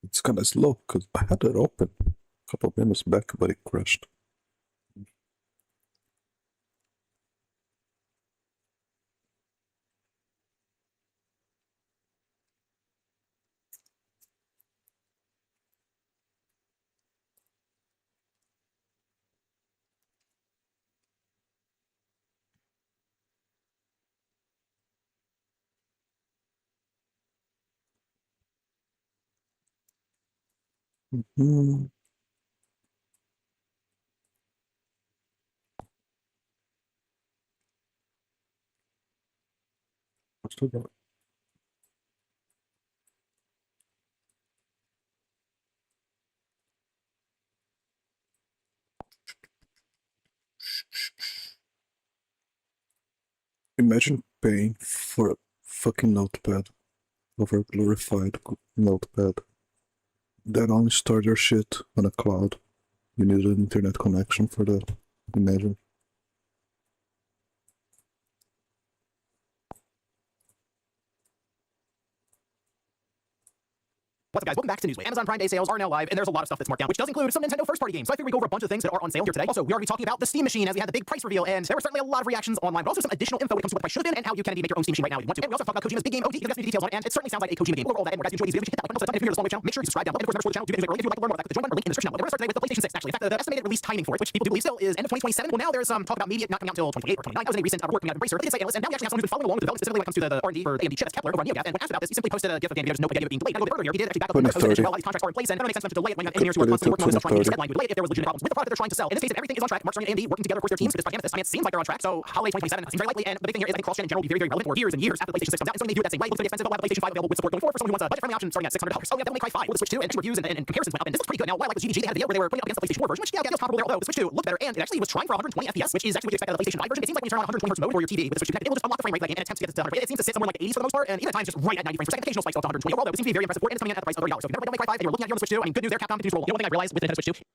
It's kind of slow because I had it open a couple of minutes back, but it crashed. Mm-hmm. What's that? Imagine paying for a fucking notepad over a glorified notepad that only stores your shit on a cloud. You need an internet connection for that. Imagine. What's up, guys? Welcome back to Newsway. Amazon Prime Day sales are now live, and there's a lot of stuff that's marked down, which does include some Nintendo first-party games. So I figured we'd go over a bunch of things that are on sale here today. Also, we are going to be talking about the Steam Machine as we had the big price reveal, and there were certainly a lot of reactions online, but also some additional info when it comes to what the price should have been and how you can indeed make your own Steam Machine right now if you want to. And we also talk about Kojima's big game OD, because that's new details on it, and it certainly sounds like a Kojima game. Overall, that, and more guys, if you enjoy these videos, hit that like button. Also, if you're new to the channel, make sure you subscribe down below. And of course, member support the channel. Do things early if you'd like to learn more about that. Join button or link in the description. But we're going to start today with the PlayStation 6. Actually, in fact, the estimated release timing for it, which people do believe still is end of 2027. Well, now there's talk about maybe it not coming out until 2028 or 29. That was in a recent report coming out of Embracer. They did say analysts, and now we actually have someone who's been following along with development specifically when it comes to the R&D for the AMD chip. That's Kepler over on NeoGAF. And when asked about this, he simply posted a GIF of the NVIDIA's notebook idea being delayed. And a little bit earlier, he did actually back up the post that a lot of these contracts are in place, and it makes sense to delay it when engineers who are constantly working on this are trying to meet this deadline would delay it if there was legitimate problems with the product they're trying to sell. In this case, if everything is on track, Mark Cerny and AMD working together, of course, their teams for this project. It seems like they're on track. So holiday 2027 seems very likely. And the big thing here is I think cross-gen in general will be very, very relevant for years and years after the PlayStation 6 comes out. And certainly they do it that same way. It's going to be expensive, but we'll have the PlayStation 5 available with support going forward for someone who wants a budget-friendly option starting at $600. So we have Devil May Cry 5 with the Switch 2, and reviews and comparisons went up, and this looks pretty good. Now, why I like the GDG, they had a video where they were putting up against the PlayStation 4 version, which yeah, feels comparable there, although the Switch 2 looked better, and it actually was trying for 120 FPS, which is actually what you expect out of the PlayStation 5 version. It seems like when you turn on 120 Hz mode for your TV with the Switch 2 connected, it will just unlock the frame rate of the game and attempt to get it to 100. It seems to sit somewhere like the 80s for the most part, and even at times just right at 90 frames per second. Occasional spikes up to 120. Overall, though, it seems to be very impressive for it, and it's coming in at the price of $30. So if you've never played Devil May Cry 5 and you're looking at it on the Switch 2, I mean, good news there, Capcom continues to roll. You know, one thing I realized with the Nintendo Switch 2.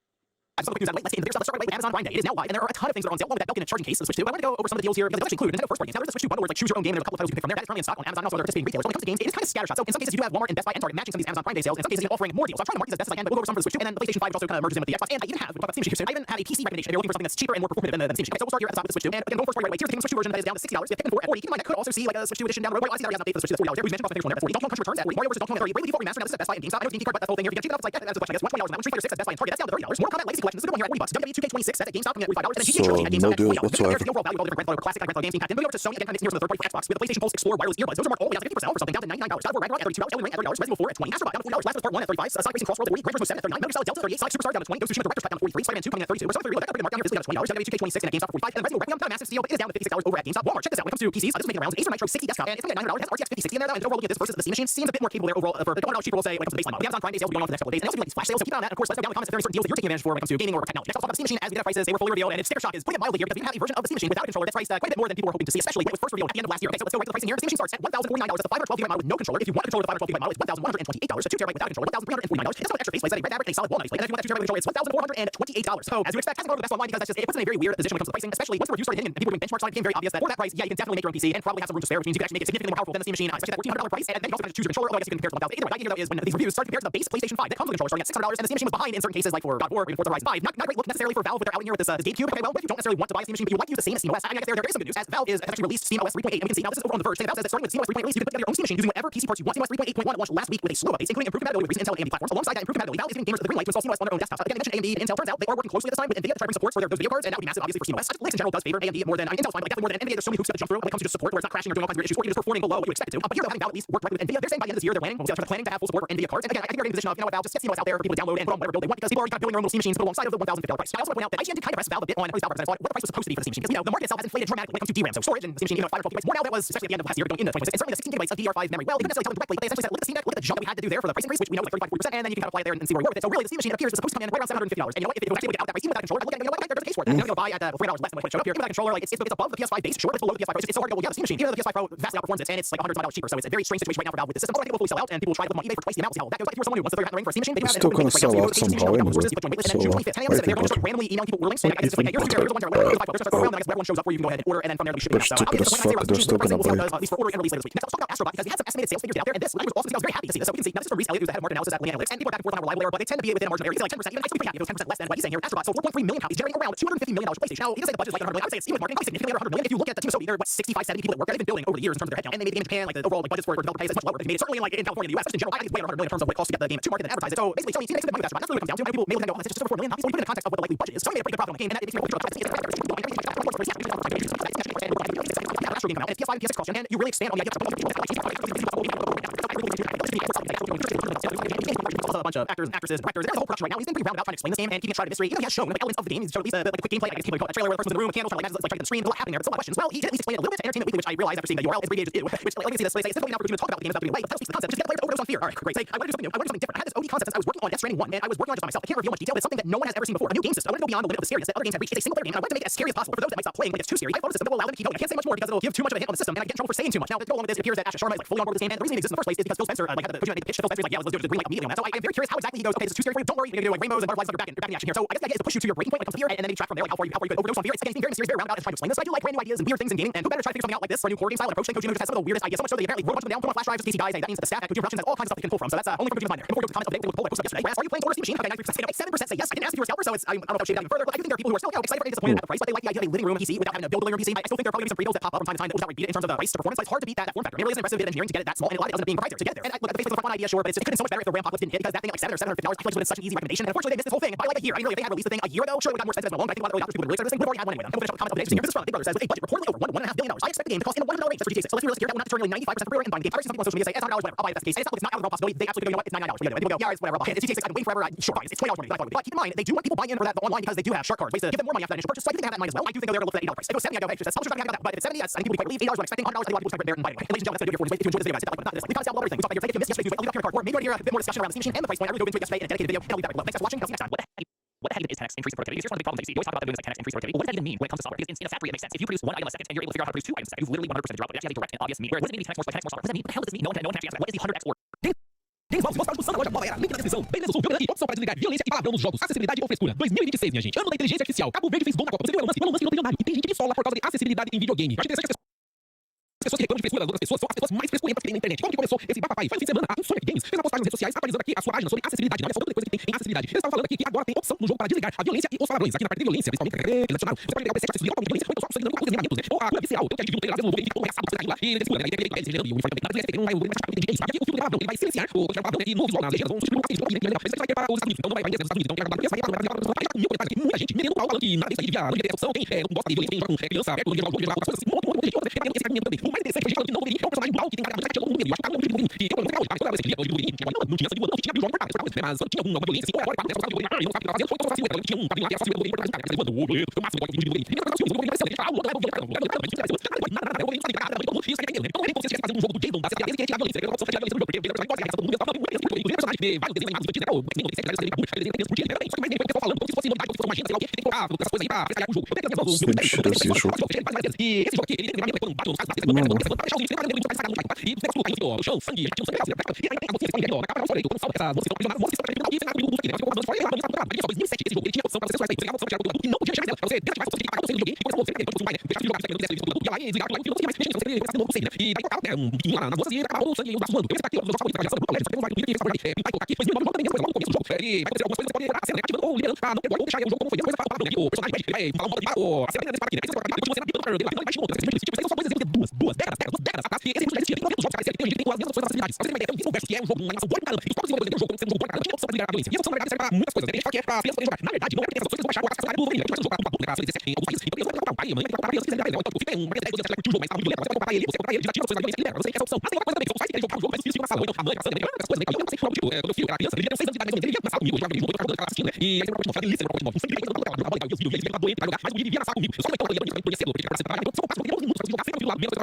I just want to quick news out of the way. Let's get into the stuff. Let's start right away with Amazon Prime Day. It is now live, and there are a ton of things that are on sale along with that Belkin and charging case of the Switch 2. But I want to go over some of the deals here because they actually include Nintendo first-party games. Now there's the Switch 2 bundle where it's like choose your own game, and there's a couple of titles you can pick from there. That is currently in stock on Amazon and also other participating retailers. When it comes to games, it is kind of scattershot. So in some cases you do have Walmart and Best Buy and Target matching some of these Amazon Prime Day sales. In some cases, offering more deals. So I'm trying to mark these as best as I can, but we'll go over some for the Switch 2, and then the PlayStation 5 also kind of merges in with the Xbox. And I even have, we'll talk about Steam Machine here soon. I even have a PC recommendation if you're looking for something that's cheaper and more performative than Steam Machine. Okay, so we'll start here at the top with the Switch 2. And again, going first right away. Here's the Switch 2 version that is down to $60. We have Pikmin 4 at 40. Keep in mind, I could also see like a Switch 2 edition down the road. Well, I see that has not paid for the Switch 2 that's $40 there. We've mentioned about the there, that's 40. Donkey Kong Country Returns at 40. Mario vs. Donkey Kong at 30. Bravely Default Remastered. Now this is at Best Buy and GameStop. I know it's Geeky Card, but that's the whole thing here. If you can cheap enough, it's like that's the question, I guess. $120 on that one. Street Fighter 6 at Best Buy and Target. That's down to $30. Mortal Kombat Legacy Collection is a good one here at $40. WWE 2K26 set at GameStop coming at $45. And then GTA Trilogy at GameStop at $20. There's the overall value of all the different Grand Theft Auto classic and Grand Theft Auto games being packed in. Moving over to Sony, again, kind of mixing here for the third party for Xbox. We have the PlayStation Pulse Explore wireless earbuds. Those are marked all the way out to 50% off for something down to $99. God of War Ragnarok at $32. Elden Ring at $30. Resident Evil 4 at $20. Astro Bot down to $40. Last of Us Part 1 at $35. Sonic Racing Crossworld at $40. Gran Turismo 7 at $39. Metal Gear Solid Delta at $38. Sonic Superstars down to $20. Ghost of Tsushima Director's Cut down to $43. Spider-Man 2 coming at $32. Persona 3 Reloaded, that got a bit marked down here physically down to $20. WWE 2K26 and at GameStop for $45. And Resident Evil Requiem, not a massive steal, but it is down to $56 over at GameStop. Walmart, check this out. When it comes to PCs, this is making rounds. Acer Nitro 60 desktop, and it's going to get $900. It has RTX 5060 in there, and overall looking at this versus the Steam Machine seems a bit more capable there overall for the $1 cheaper, we'll say, when it comes to the baseline model. The Amazon Prime Day sale will be going on for the next couple of days, and they also do like these flash sales, so keep an eye on that. And of course, let us know down in the comments if there are certain deals that you're taking advantage for when it comes to gaming or technology. Next, I'll talk about the Steam Machine as we get prices. They were fully revealed, and its sticker shock is putting it mildly here because we have a version of the Steam Machine without a controller that's priced quite a bit more than people were hoping to see, especially when it was first revealed at the end of last year. Okay, so let's go right to the pricing here. The Steam Machine starts at $1,049. That's a 512 GB model with no controller. If you want a controller with 512 GB model, it's $1,128. A 2 TB without a controller, $1,349. It's got extra face plates, a red fabric, a solid wall nice plate. And if you want that 2 TB controller, it's $1,428. So as you expect, hasn't gone to the best online because that's just it puts it in a very weird position when it comes to pricing, especially once the reviews started hitting and people were doing benchmarks on it, it became very obvious that for that price, yeah, you can definitely make your own PC and probably have some room to spare, which means you can actually make it significantly more powerful than the Steam Machine, especially that $1,400 price. And then you also have to choose your controller, although I guess you can compare it to $1,000. Either way, the idea though is when these reviews start compared to the base PlayStation 5 that comes with a controller starting at $600, and the Steam Machine was behind in certain cases like for God of War, Forza Horizon 5. Not a great look necessarily for Valve with their outing here with this GameCube. Okay, well, but if you don't necessarily want to buy a Steam Machine, but you like to use the same as SteamOS, I guess there is some good news as Valve has actually released SteamOS 3.8, and we can see now this is over on The Verge. Valve says that starting with SteamOS 3.8 release, you can put together your own Steam Machine using whatever PC parts you want. SteamOS 3.8.1 launched last week with a slew of updates, including improved compatibility with recent Intel and AMD platforms. Alongside that improved compatibility, Valve is giving gamers the green light to install SteamOS on their own desktops. Again, I mentioned AMD and Intel. Turns out they are working closely at this time with NVIDIA to try to bring support for those video cards, and that would be massive, obviously, for SteamOS. Linux in general does favor AMD more than Intel's fine, but definitely more than NVIDIA. There's so many hoops to jump through when it comes to just support, where it's not crashing or doing all kinds of weird issues, or you're just performing below what you expect it to. But here, though, having Valve at least work right with NVIDIA, they're saying by the end of this year they're planning. We'll see they're planning to have full support for NVIDIA cards. And again, I think they're getting in a position of, you know what, Valve, just get SteamOS out there for people to download and put on whatever build they want because people are already kind of building their own little Steam Machines, but alongside of the $1,050 price. I also want to point out that IGN did kind of press Valve a bit on, at least Valve representatives, what the price was supposed to be for the Steam Machine, because you know the market itself has inflated dramatically when it comes to DRAM. So storage and Steam Machine, you know, 512 gigabytes more now that was especially at the end of last year going into 2026. And certainly the 16 gigabytes of DDR5 memory. Well, they couldn't necessarily tell them directly, but they essentially said, look at the Steam Deck, look at the jump that we had to do there for the price increase, which we know is like 35-40%, and then you can kind of apply it there and see where you are with it. So really, the Steam Machine appears supposed to come in right around $750. And you know what? If it was actually able to get out that price, even without a controller, look at, you know what? There's a case for it. You know, buy at $300 less than what it showed up here. Even without a controller, like it's above the PS5 base. Sure, it's below the PS5 Pro. It's so hard to go. Well, yeah, the Steam Machine, even though the PS5 Pro vastly outperforms it, and it's like $100 cheaper. So it's a very strange situation right now for Valve with the system. But I think it will fully sell out, and people will try to look on eBay for twice the amount. We'll see how that goes. But if you're someone who wants to throw your hat in the ring for a Steam Machine, they do have It's still gonna sell out somehow anyway. So 25th, 10 a.m. Pacific. They're just randomly emailing people links saying, I guess it's just like, here's the ones that are left. There's around, and I guess everyone shows up where you can go ahead and order, and then from there you should be. So I guess when I say around June, the pricing will still, at least for order and release later this week. Next, let's talk about Astrobot because we had some estimated sales figures out there, and this was awesome. I was very happy to see this. So we can see now this is from Reese Elliott, who's the head of market analysis at Lane Analytics, and people are back and forth on how reliable they are, but they tend to be within a margin of error. He's like 10%, even actually pretty happy. It was 10% less than what he's saying here. Astrobot sold 4.3 million copies, generating around $250 million for PlayStation. Now, he doesn't say the budget is like 100 million. I would say it's even with marketing, significantly under 100 million. If you look at the team of Sony, there are what 65, 70 people that work there. They've been building over the years in terms of their headcount, and they made the game in Japan. Like the overall like budgets for developer pays is much lower. They made it certainly like in California, the US, just in general. I think it's way under 100 million in terms of what it costs to get the game to market and advertise it. So basically, Sony seems to make the money with Astrobot. That's really what it comes down to. And people may look and go, oh, that's just over 4 million copies. When you put it in the context of what the likely budget is, Sony made a pretty good profit on the game, and that makes me PS5, PS6 cross-gen, and you really expand on the idea of a bunch of actors and actresses, directors. There's a whole production right now. He's been pretty roundabout trying to explain this game and keeping it shrouded in mystery. Even if he has shown like elements of the game, he's showed at least the quick gameplay, like a quick gameplay, a trailer where the person's in the room, candles, like trying to stream, a lot happening there, but still a lot of questions. Well, he did at least explain it a little bit to Entertainment Weekly, which I realized after seeing the URL is abbreviated to, which like, let me see this. They say it's difficult now for you to talk about the game without giving away, but that speaks to the concept. Just get players to overdose on fear. All right, great. Say, I want to do something new. I want to do something different. I had this OD concept since I was working on Death Stranding 1, and I was working on it just by myself. I can't reveal much detail, but it's something that no one has ever seen before. A new game system. I want to go beyond the limit of the scariness that other games have reached. It's a single player game, and I want to make it as scary as possible for those that might stop playing when it's too scary. I thought a system that will allow them to keep going. I can't say much more because it'll give too much of a hit on the system, and I get in trouble for saying too much. Now, to go along with this, it appears that Asher Sharma is like fully on board with this game, and the reason it exists in the first place is because Phil Spencer like had the pitch to Phil Spencer's like, yeah, let's do it, just green like immediately on that. So I am very curious how exactly he goes, okay, this is too scary for you. Don't worry, you're gonna do like rainbows and butterflies under back in action here. So I guess the idea is to push you to your breaking point when it comes to fear, and then maybe track from there like how far you could overdose on fear. It's again being very mysterious, very roundabout and trying to explain this. So I do like brand new ideas and weird things in gaming, and who better to try to figure something out like this for a new core game style and approach than Kojima, who just has some of the weirdest ideas. So much so that they apparently wrote a bunch of them down, put on flash drives, just DC guys, and that means that the staff at Kojima Productions has all kinds of stuff they can pull from. So that's only for Kojima's mind there. And before we go to the comments of the day, we'll pull that post up yesterday. Are you playing Total Steam Machine? Okay, 93% say 7% say yes. I didn't ask if you were a scalper, so it's I don't know if I'll shade that even further, but I do think there are people who are still excited for it, disappointed at the price, but they like the idea of a living room PC without having to build a living room PC. I still think there are probably gonna be some free builds that pop up from time to time that will outright beat it in terms of the price to performance. But it's hard to beat that form factor. It really is an impressive bit of engineering to get it that small, and a lot of it doesn't end up being proprietary to get there. And look, at the face of the front one idea, sure, but it could have been so much better if the RAM apocalypse didn't hit, because that thing at like $700 or $750, I feel like it's such an easy recommendation. And unfortunately, they missed this whole thing by like a year. I mean, really, if they had released the thing a year ago, sure, it would have gotten more expensive as well. But I think a lot of early adopters, people would really start this thing. We've already had one anyway. Then we'll finish up the comment of the day. Here's this from Big Brother says, with a budget reportedly over $1.5 billion. I expect the game to cost in the $100 range. That's for GTA 6. So let's be realistic here. That will not deter nearly 95% for pre-order and buying the game. I've seen some people on social media say it's $100, whatever. I'll buy it if that's the case. It's not out of the realm possibility. They absolutely go, you know what? It's $99. Forget it. People go, yeah, it's whatever. I'll buy it. It's GTA 6. I've been waiting forever. Sure, fine. It's $20 more. But keep in mind, they do want people buying in for that online because they do have shark cards, ways to give them more money after that initial purchase. So I think they have that in mind as well. I do think they're going to look for that $8 price. If it was 70, I go, hey, that's how much I'm about that. But if it's 70, that's, I think people would be quite relieved. $8 is what I'm expecting. $100, I think a lot of people there and buy it. And ladies and gentlemen, that's going to do it for you. If you enjoyed this video, guys, hit that like button. Not this. We kind of sell everything. We talked about your if you missed yesterday's news, I'll leave that card. Or maybe you're a bit more discussion around the Steam Machine and the price point. I really go into it yesterday in a dedicated video, and I'll leave that below. Thanks for watching. I'll see you next time. What the heck even is 10x increase in productivity? Here's one of the big problems that you see. You always talk about doing this like 10x increase in productivity. Well, what does that even mean when it comes to software? Because in a factory, it makes sense. If you produce one item a second and you're able to figure out how to produce two items a second, you've literally 100% drop. But it actually has a direct and obvious meaning. Whereas what does it mean to 10x more, 10x more software? What does that mean? What the hell does this mean? No one can actually answer that. What is the 100x or? Games novos mostrados por Santa Loja Nova Era. Link na descrição. Bem menos aqui. Opção para desligar violência e palavrão nos jogos. Acessibilidade ou frescura. 2026, minha gente. Ano da inteligência artificial. Cabo Verde fez gol na Copa. Você viu Elon Musk no bilionário. E tem gente que sola por causa de acessibilidade em videogame. Acho interessante as pessoas que reclamam de frescura das outras pessoas são as pessoas mais frescurentas que tem na internet. Como que começou esse bafafá? Faz um fim de semana, a Insomniac Games fez uma postagem nas redes sociais atualizando aqui a sua página sobre acessibilidade. Olha só tanta coisa que tem em acessibilidade. Eles estavam falando aqui que agora tem opção no jogo para desligar a violência e os palavrões. Aqui na parte de violência, principalmente, eles adicionaram. Você pode pegar o PC para desligar totalmente violência, ou então só conseguindo alguns ensinamentos, né? Ou a cura visceral. Eu que vi um trailer lá, vendo um engraçado lá, e ele desculpa, né? Ele o uniforme também. Não vai o aqui o filtro de palavrão, ele vai silenciar o palavrão e no visual nas legendas vão substituir o cacete. Ele vai para os Estados Unidos, então não vai para os Estados Unidos. Então vai para muita gente metendo pau falando que nada disso aí devia ter opção, tem não gosta de violência, tem joga com criança, perto do jogo, outras coisas assim, um monte de coisa. Esse caminho também. O mais interessante é que não deveria, é um personagem mal que tem cara de todo mundo, eu acho que tá um tipo de e eu não sei qual esse vídeo não tinha sido não tinha jogo por parte, mas tinha alguma violência, assim, agora para essa coisa, não sabe o que tá fazendo, foi só assim, tinha um padrinho lá que era só assim, por trás, quando o máximo do vídeo dele. E não vai ser ele fala, um jogo do Jason, da CTA, que é a violência, eu não sou de violência do jogo, porque eu gosto de todo mundo fala muito isso, o personagem de vários desenhos animados do Disney, só que mais nem foi o que eu tô falando, como se fosse novidade, como se fosse uma agenda, sei lá o que, tem que colocar essas coisas aí pra frescar o jogo. Eu tenho que fazer e esse jogo aqui, ele tem quando bate nos caras, pra deixar o lixo, ele vai sacar no e os negócios caindo no chão, sangue, tinha um sangue e ainda tem a mocinha que na capa, eu falei, quando salva essas moças estão moças estão e fica comigo aqui, né? Ficou foi lá, mas só 2007 esse jogo, ele tinha opção pra você selecionar isso, você tinha opção pra tirar tudo e não podia tirar você desativar essa opção de pagar o seu jogo e depois você então você vai deixar de jogar isso aqui, não desce tudo, e lá e desligar o filme, mas mexendo, você faz de novo você, né? E daí colocar um biquinho lá na moça e acabou o sangue e o braço voando. Esse aqui é o jogo favorito da geração do colégio, você vai no Twitter e vai colocar aqui, mas não também depois logo no começo do jogo, e vai acontecer algumas coisas que podem ser ativando ou liberando pra não perdoar ou deixar o jogo como foi, depois vai falar o personagem vai falar um modo de a cena desse aqui, né? Depois você vai ele vai baixar tipo, são coisas de duas décadas atrás, e esse jogo já existia, tem outros jogos que tem gente que tem as mesmas facilidades. Você tem uma ideia, tem um verso que é um jogo, uma animação boa de caramba, e só desenvolvedores tem um jogo sendo um jogo boa de caramba, tinha opção pra ligar a violência. E a opção pra ligar serve pra muitas coisas. Tem gente que fala que é pra crianças poderem jogar. Na verdade, não é pra crianças, vocês vão baixar o acesso do Wolverine, vai jogar pra um cara, 17 em alguns países, então eles vão colocar o pai, a mãe, vai colocar pra criança, quiser então fica uma ideia de você curtir o jogo, mas tá muito violento, você vai comprar ele, desativa as coisas da violência, libera, você tem essa opção. Mas tem uma coisa também, que os pais querem jogar o jogo, mas os filhos ficam na sala, ou então a mãe, a sangue, essas coisas, então eu não sei qual tipo, quando eu filho era criança, ele tinha 6 anos de idade mais ou menos, ele ia na sala comigo, eu jogava videogame, eu ficava assistindo, né? E aí sempre uma delícia, uma coisa sangue, eu colocava os vídeos, ele ficava doente pra jogar, mas o Vini via na sala comigo, eu só então eu ia cedo, porque eu precisava, então se eu passasse, eu ia muito, só jogar sempre no lado mesmo, eu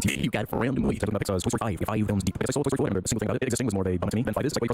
You got it for randomly. Toys for 5 films deep. I saw Toys for 4, and the single thing about it existing was more of a bummer to me than 5 is. It's like, well, you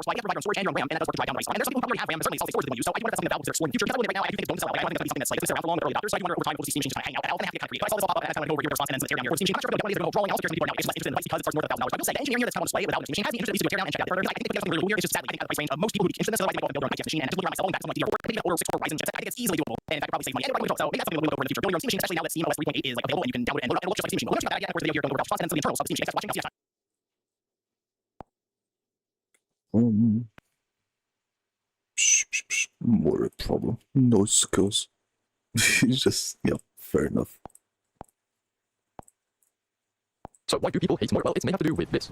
power supply, you have to provide your own storage and your own RAM, and that does work to drive down the price. And there's some people who already have RAM, but certainly solid state storage is the one you use. So I do want to something that Valve was exploring in the future. Because I right now, I do think it's going to sell out. I don't think it's going to be something that's like, it's around for long, but early adopters. So I do wonder over time, we'll see Steam Machine just kind of hang out and have to kind of create. But I saw this all pop up, and I kind of like, over your response, and then Ethereum, your Steam Machine. I'm not sure about what it is going to go drawing. I also care some people are now just less interested in the price because it starts north of $1,000. But I will say, the engineering that's come on display without a Steam Machine has the interest at least to tear down and check out the further. I think it's something really cool here. It's just sadly, I think the price range of most people who be interested in this, so I might go and build their own ITX machine and just looking around myself, going back to some like DDR4, maybe order 6 core Ryzen chipset. I think it's easily doable, and in fact, probably save money. And we're so maybe that's something we'll look over in the future. Building your own Steam Machine, especially now that Steam OS 3.8 is like available and you can download it and load it just like Steam Machine. We'll talk about that again. Of course, the video here going over Ralph's response and then some of the internals of Steam Machine. Thanks for watching. I'll see you next time. More a problem. No skills. He's just, yeah, fair enough. So why do people hate Moira? Well, it may have to do with this.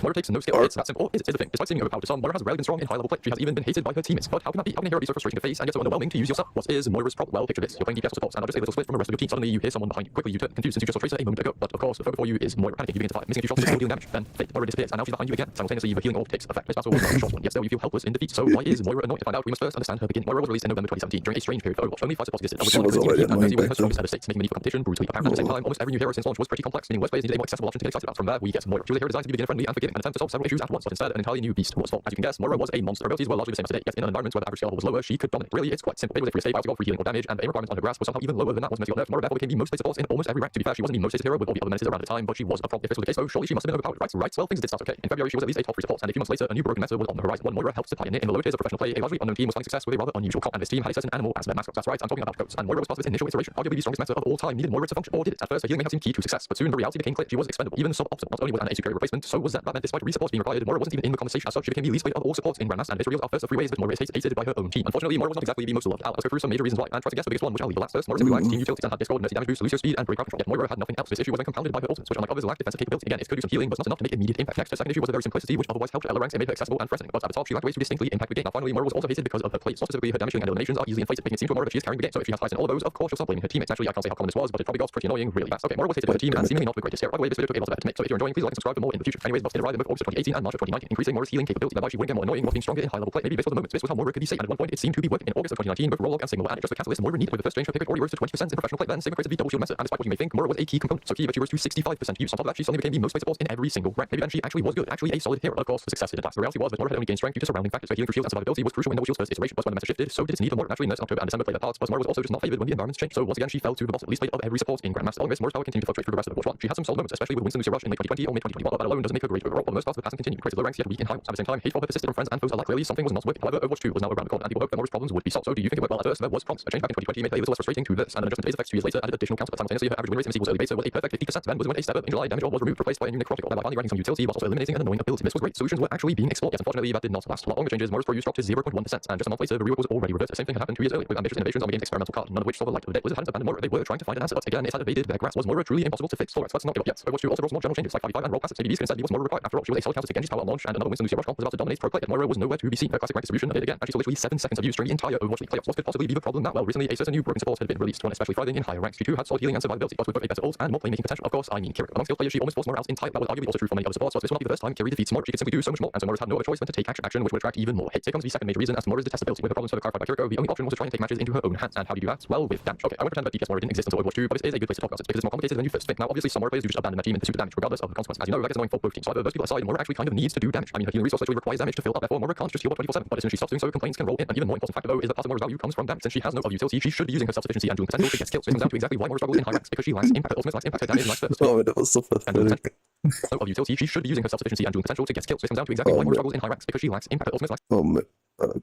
Moira takes no skill. It's that simple. Is the thing. Despite seeming overpowered to some, Moira has rarely been strong in high-level play. She has even been hated by her teammates. But how can that be? How can a hero be so frustrating to face and yet so underwhelming to use yourself? What is Moira's problem? Well, picture this. You're playing DPS or support, and not just a little split from the rest of your team. Suddenly you hear someone behind you. Quickly you turn, confused since you just saw Tracer a moment ago. But of course, the focus for you is Moira panicking, you begin to fire, missing a few shots, dealing damage. Then fate, Moira disappears, and now she's behind you again. Simultaneously, your healing orb takes effect. This battle was not a short one, yet still you feel helpless in defeat. So why is Moira annoyed? To find out, we must first understand her begin. Moira was released in November 2017 during a strange period for Overwatch. Only 5 supports existed. She was already annoying back then. Her states, making the need for competition brutally apparent. At the same time, almost every new hero since launch was pretty complex, meaning worst players needed a more accessible option to get excited about. From there, we get Moira. She was a hero designed to be beginner-friendly and forgiving, and attempt to solve several issues at once, but instead an entirely new beast was fought. As you can guess, Moira was a monster. Her abilities were largely the same as today, yet in an environment where the average skill level was lower, she could dominate. Really, it's quite simple. Able to free save, free healing or damage, and the aim requirements on her grasp was somehow even lower than that was meant to get nerfed. Moira therefore became the most played supports in almost every rank. To be fair, she wasn't the most hated hero with all the other menaces around the time, but she was a problem. If this was the case, though, surely she must have been overpowered, right? Well, things did start okay. In February, she was at least a top 3 support, and a few months later, a new broken meta was on the horizon. One Moira helped to pioneer in the lower tiers of professional play. A largely unknown team was finding success with a rather unusual comp, and this team had a certain animal as their mascot. That's right, I'm talking about goats. And Moira was part of its initial iteration. Arguably the strongest meta of all time needed Moira to function, or did it? At first, her healing may have seemed key to success, but soon the reality became clear. She was expendable, even suboptimal. Not only was Anna a superior replacement, so was that meant despite resupports being required, Moira wasn't even in the conversation. As such, she became the least played of all supports in Grandmaster, and this reveals our first of 3 ways that Moira is hated by her own team. Unfortunately, Moira was not exactly the most loved. Let's go through some major reasons why, and try to guess the biggest one, which I'll leave last. First, Moira simply lacks team utilities and had Discord, mercy damage boost, Lucio speed, and break control. Yet Moira had nothing else. This issue was then compounded by her ultimates, which unlike others lacked defensive capability. Again, it could do some healing, but not enough to make immediate impact. Next, her second issue was the very simplicity, which otherwise helped her ranks and made her accessible and threatening. But at the top, she lacked ways to distinctly impact the game. Now, finally, Moira was also hated because of her plays. Specifically, her damaging and eliminations are easily inflated, making it seem to Moira that she is carrying the game. So if she has fights in all of those, of course she'll start blaming her teammates. Actually, I can't say how common this was, but it probably got pretty annoying really fast. Okay, Moira was hated by her team and seemingly not the greatest hero. By the way, this video took a lot of effort to make, so if you're enjoying, please like and subscribe for more in the future. Anyways, Buffs did arrive in both August 2018 and March of 2019, increasing Moira's healing capability, thereby she wouldn't get more annoying while being stronger in high-level play. Maybe this was the moment. This was how Moira could be safe, and at one point it seemed to be working. In August of 2019, both Rolog and Signal were added just the catalyst Moira needed, with the first change her pick already rose to 20% in professional play. Then Sigma created the double shield meta, and despite what you may think, Moira was a key component. So key, but she rose to 65% use. On top of that, she suddenly became the most played support in every single rank. Maybe then she actually was good, actually a solid hero. Of course, the success didn't last. The reality was that Moira had only gained strength due to surrounding factors. So healing through shield and survivability was crucial in Double Shield's first iteration, but when the meta shifted, so did its need for Moira. Naturally, Nurse in October and December played their parts, but Moira was also just not favored when the environments changed. So once again, she fell to the bottom, least played of every support in Grandmaster. Following this, Moira's power continued to fluctuate through the rest of Overwatch 1. She had some solid moments, especially with Winston Lucio Rush in late 2020 or mid 2021, but that alone doesn't make her great overall. For the most part, the passing continued, created low ranks yet weak in high ones. At the same time, hate for her persisted from friends and foes alike. Clearly, something was not working. However, Overwatch 2 was now around the corner, and people hoped that Moira's problems would be solved. So do you think it worked well at first? There was promise. A change back in 2020 made play a little less frustrating to this, and an adjustment to phase effects 2 years later added additional counter. But simultaneously, her average win rate in was early beta was a perfect 50%. Then was when a step up in July damage was removed, replaced by a new necrotic, thereby finally ranking some utility while also eliminating an annoying ability. This was great. Solutions were actually being explored. Yet unfortunately, that did not last. Not long changes, Moira's pro use dropped to 0.1%, and just a month later, the rework was already reversed. The same thing had happened 2 years earlier with ambitious innovations on the game's experimental card, none of which saw the light of day. Blizzard hadn't abandoned Moira, they were trying to find an answer, but again, it had evaded their grasp. Was Moira truly impossible to fix? Alright, let's not give up yet. Overwatch 2 also brought some more general changes, like 5v5 and role passive. ADDs can instead be what Moira required. After all, she was a solid counter to Genji's power at launch, and another Winston Lucio Rush comp was about to dominate pro play, yet Moira was nowhere to be seen. Her classic rank distribution did again, and she saw literally 7 seconds of use during the entire Overwatch League playoffs. What could possibly be the problem now? Well, recently, a certain new broken support had been released, one especially thriving in higher ranks. She too had solid healing and survivability, but with both a better ult and more playmaking potential. Of course, I mean Kiri. Among skilled players, she almost forced Moira out entirely. That was arguably also true for many other supports, but this will not be the first time Kiri defeats Moira. She could simply do so much more, and so Moira's had no other choice than to take action, which would attract even more hate. Here comes the second major reason as to Moira's detestability. With her problems further clarified by Kiriko, the only option was to try and take matches into her own hands. And how do you do that? Well, with damage. Okay, I won't pretend that DPS Moira didn't exist until Overwatch 2, but this is a good place to talk about it because it's more complicated than you first think. Now, obviously, some Moira players do just abandon their team in pursuit of damage, regardless of the consequences. As you know, that gets annoying for both teams. So those people aside, Moira actually kind of needs to do damage. I mean, her healing resource actually requires damage to fill up. Therefore, Moira can't just heal 24/7. But as soon as she stops doing so, complaints can roll in. An even more important factor, though, is that part of Moira's value comes from damage. Since she has no other utility, she should be using her self-sufficiency and dual potential to get skills. This comes down to exactly why Moira struggles in high ranks, because she lacks impact. Her ultimate lacks impact, her damage lacks burst. Oh, that was so pathetic. No other utility, she should be using her self-sufficiency and dual potential to get skills. This comes down to exactly why Moira struggles in high ranks, because she lacks impact. Her ultimate lacks. Oh man,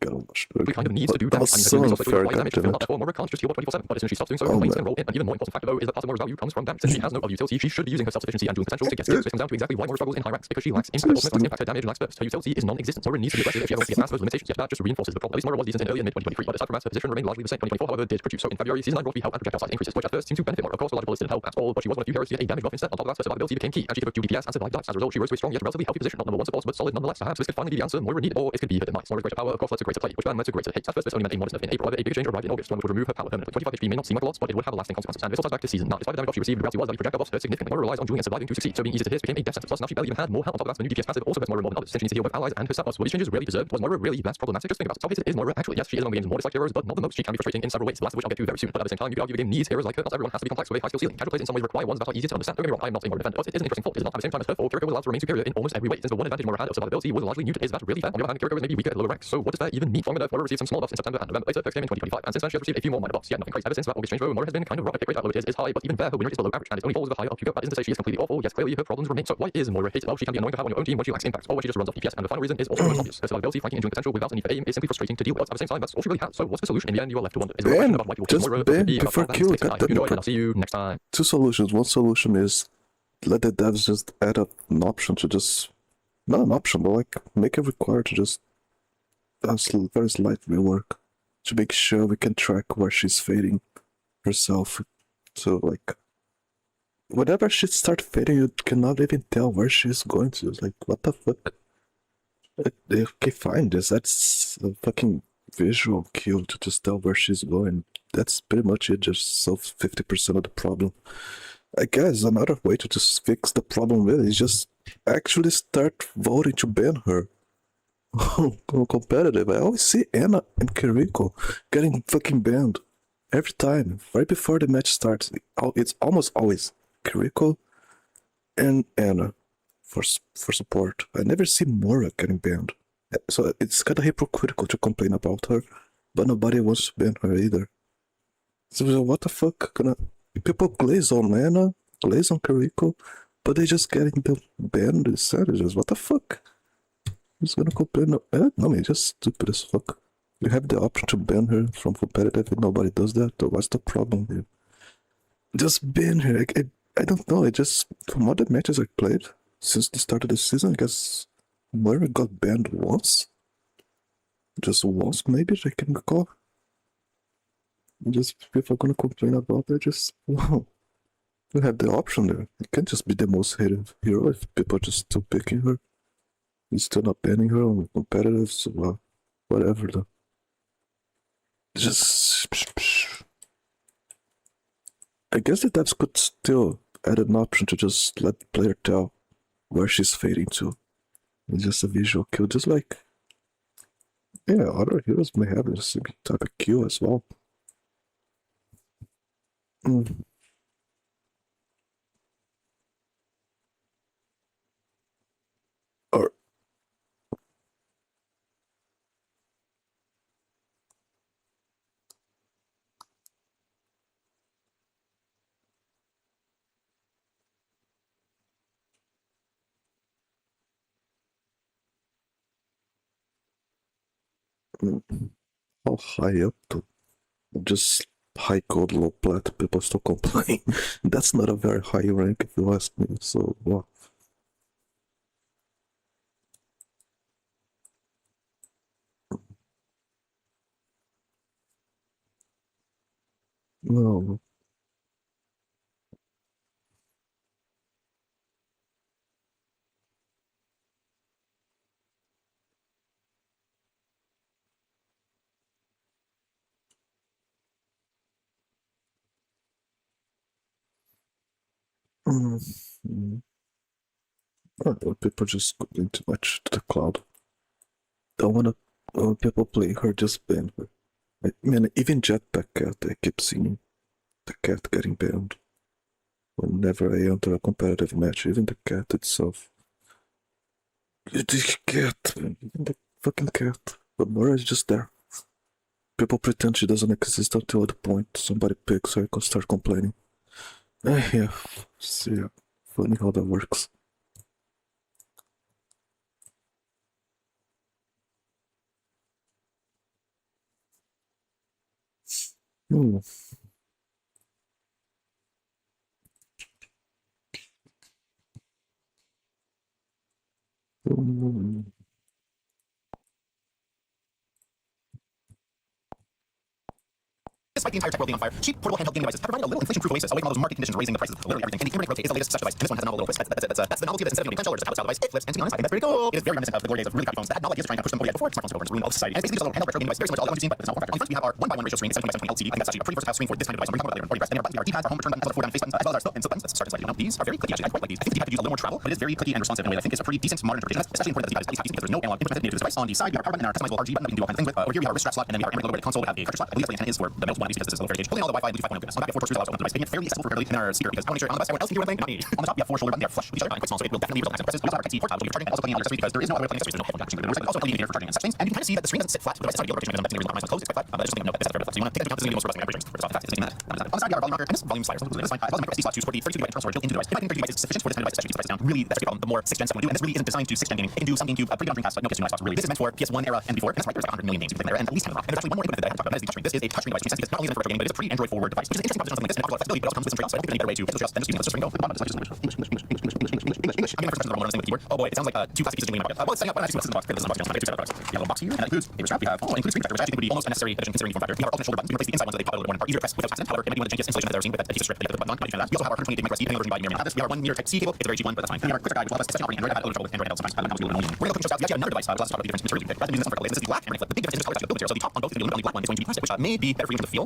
get on much. She kind of needs to do That damage. was I so mean, her healing resource unfair, requires damage to fill up. goddammit. Therefore, Moira can't just heal 24/7. But as soon as she stops doing so, complaints can roll in. An even more important factor, though, is that part of Moira's value comes from damage. Since she has no other utility, she should be using her self-sufficiency and dual potential to get skills. This comes down to exactly why Moira struggles in high ranks, because she lacks impact. Her ultimate lacks impact, her damage lacks burst. Her utility is non-existent. Moira needs to be aggressive if she ever wants to get past those limitations. Yet that just reinforces the problem. At least Moira was decent in early and mid 2023, but aside from that, her position remained largely the same. 2024, however, did produce. So in February, season 9 brought the health and projectile size increases, which at first seemed to benefit Moira. Of course, the logical list didn't help at all, but she was one of few heroes to get a damage buff instead. On top of that, her survivability became key, and she could both do DPS and survive dives. As a result, she rose to a strong yet relatively healthy position. Not number 1 support, but solid nonetheless. Perhaps this could finally be the answer Moira needed, or it could be her demise. Moira's greater power, of course, led to greater play, which then led to greater hate. At first, this only meant a modest nerf in April. However, a bigger change arrived in August, one which would remove her power permanently. 25 HP may not seem like a lot, but it would have lasting consequences. And this all ties back to season 9. Despite the damage buff she received, the reality was that the projectile buffs hurt significantly. Moira relies on dueling and surviving to succeed, so being easy to hit became a death sentence. Plus, now she barely even had more health. On top of that, the new DPS passive also hurts Moira more than others, since she needs to heal both allies and herself. Were these changes really deserved? Was Moira really that problematic? Just think about it. How hated is Moira actually? Yes, she is among the game's more disliked heroes, but not the most. She can be frustrating in several ways, the last of which I'll get to very soon. But at the same time, you could argue the game needs heroes like her. Not everyone has to be complex with a high skill ceiling. Casual players in some ways require ones that are easier to understand. Don't get me wrong, I am not a Moira defender, but it is an interesting thought, is it not? the same time as her 4, Kiriko was allowed to remain superior in almost every way, since the one advantage Moira had of survivability was largely neutered is that really fair. On the other hand, Kiriko was maybe weaker at lower ranks, so what does that even mean? Following the nerf, Moira received some small buffs in September and November later, first came in 2025, and since then she has received a few more minor buffs. Yeah, nothing crazy. Ever since that August change, though, Moira has been kind of rough. Pick rate at low tiers is high, but even there, her win rate is below average, and it only falls with a higher up you go. That isn't to say she is completely awful, yes, clearly her problems remain. So why is Moira hated? Well, she can be annoying to have on your own team when she lacks impact, or when she just runs off DPS, and the final reason is also most obvious. Her survivability, flanking, injuring potential without a need for aim is simply frustrating to deal with. At the same time, that's all she really has. So what's the solution? In the end, you are left to wonder. Is there a question about why people just Moira? ban About before that? kill. Take time. Enjoy, and I'll see you next time. Two solutions. One solution is let the devs just add an option to just, not an option, but like make it required to just very slight rework to make sure we can track where she's fading herself. So like, whenever she starts fading, you cannot even tell where she's going to. It's like, what the fuck? Okay, fine, that's a fucking visual cue to just tell where she's going. That's pretty much it, just solve 50% of the problem. I guess another way to just fix the problem really is just actually start voting to ban her. Competitive. I always see Anna and Kiriko getting fucking banned every time, right before the match starts. It's almost always Kiriko and Anna for support. I never see Moira getting banned. So it's kind of hypocritical to complain about her, but nobody wants to ban her either. So what the fuck? People glaze on Anna, glaze on Kiriko, but they just getting them banned as savages. What the fuck? Who's gonna complain? I mean, just stupid as fuck. You have the option to ban her from competitive and nobody does that, so what's the problem here? Just ban her. I don't know, it just, from other matches I played since the start of the season, I guess Moira got banned once? Just once, maybe, I can recall. Just, if I'm gonna complain about it, just, wow. You have the option there. You can't just be the most hated hero if people are just still picking her. You're still not banning her on competitive, so well, whatever though. Just, I guess the devs could still add an option to just let the player tell where she's fading to. It's just a visual kill, just like, yeah, other heroes may have the same type of kill as well. Or how high up to just high gold, low plat, people still complain. That's not a very high rank if you ask me, so what? No. People just going too much to the cloud. Don't wanna people play her, just ban her. I mean, even Jetpack Cat, I keep seeing the cat getting banned. Whenever I enter a competitive match, even the cat itself. The cat, man. Even the fucking cat. But Moira is just there. People pretend she doesn't exist until the point somebody picks her and start complaining. Yeah, see, yeah. Funny how that works. Despite the entire tech world being on fire, cheap, portable handheld gaming devices have provided a little inflation-proof oasis away from all those market conditions raising the prices of literally everything. And the Imminent Rotate is the latest such device, and this one has a novel little twist. That's the novelty of it. Instead of being a $10 just a device, it flips, and to be honest, I think that's pretty cool. It is very reminiscent of the glory days of really crappy phones that had no ideas trying to push them forward before smartphones took over and ruined all society. And it's basically just a little handheld retro gaming device, very similar to all the ones you've seen, but it's not form factor. On the front, we have our 1:1 ratio screen, 7.7 LCD. I think that's actually a pretty versatile screen for this kind of device. I'm going to talk about it later in 40 press. Then we have buttons, we have our D-pads, our home return button, forward down face buttons, as well as our input buttons. Let's start inside. Now, these are very clicky. Actually, I quite like these. I think the D-pad could use a little more travel, but it is very clicky and responsive in a way that I think is a pretty decent modern interpretation. That's especially important that the D-pad is easy because there's no analog input method native to this device. On the side, we have our power button and our customizable RG button that we can do all kinds of things with. Over here, we have our wrist strap slot, and then we have our integrated console. We have a pressure slot. I believe that's what the antenna is for the middle one of these because this is a low gauge. Pulling all the Wi-Fi and Bluetooth 5.0 goodness. On the back, you have 4 screws allows to open the device, making it fairly accessible for everybody in our speaker because I want to make sure on the best, everyone else can do anything, not me. On the top, you have 4 shoulder buttons. They are flush with each other and quite small, so it will definitely result in access. We also have our Type-C port, which you charging and also plugging in other accessories because there is no other way of plugging accessories. There's no headphone jack. There's also an LED indicator for charging and such things. And you can kind of see that the screen doesn't sit flat. The device is not ideal rotation because it's optimized with closed. It's quite flat, but I just think note that this is very flat. So you want to take into account this is going to be the most robust applications. First off, the fact is that on the side, we have our volume rocker and this volume slider. So this is fine. As well as micro SD slots to support the 32GB internal storage built into the device. In my opinion, 32GB is sufficient for this kind of device, especially if you price down. Really, that's the problem. The more 6th gen stuff you want to do, and this really isn't designed to 6th gen gaming. It can do some GameCube, pretty on Dreamcast, but no PS2 Xbox really. This is meant for PS1 era and before. And that's right, there's like 100 million games you can play there, and at least 10 of them. And there's actually one more equipment that I haven't talked about. That is the touchscreen. This is a touchscreen device, which makes sense because not only is it for retro gaming, but it's a pre-Android forward device, which is an interesting proposition, something like this. And it offers a lot of flexibility, but also comes with some trade-offs. So I don't think there's any better way to get those trade-offs than just using the touchscreen. Go. The bottom is like English. I'm going to first touch on the one with the keyboard. Oh boy, it sounds like 2 plastic pieces of jingling in my pocket. Well, it's setting up. Why not just put this in the box? This is the box. We have a little box here, and that includes paper strap. We have includes screen protector, which I think would be almost unnecessary addition considering the form factor. We have our alternate shoulder buttons. We replace the inside ones that they pop out of the one part, easier to press without accident. However, it might be one of the jankiest installations I've ever seen with that adhesive strip that you put the button on. We also have our 128 micro SD, depending on the version you buy, you may or may not have this. We have our 1 meter Type-C cable. It's a very cheap one, but that's fine. We have our quicker guide, which will help us, especially operating Android. I've had a little trouble with Android handhelds sometimes. We're going to be able to show out. We actually have another device. We'll also talk about the different materials you pick. Rather than using this one for a couple days, this is the black and the big difference is just color, the build material. So the top on both is going to be a little bit black one. It's going to be plastic, which may be better for you in terms of feel.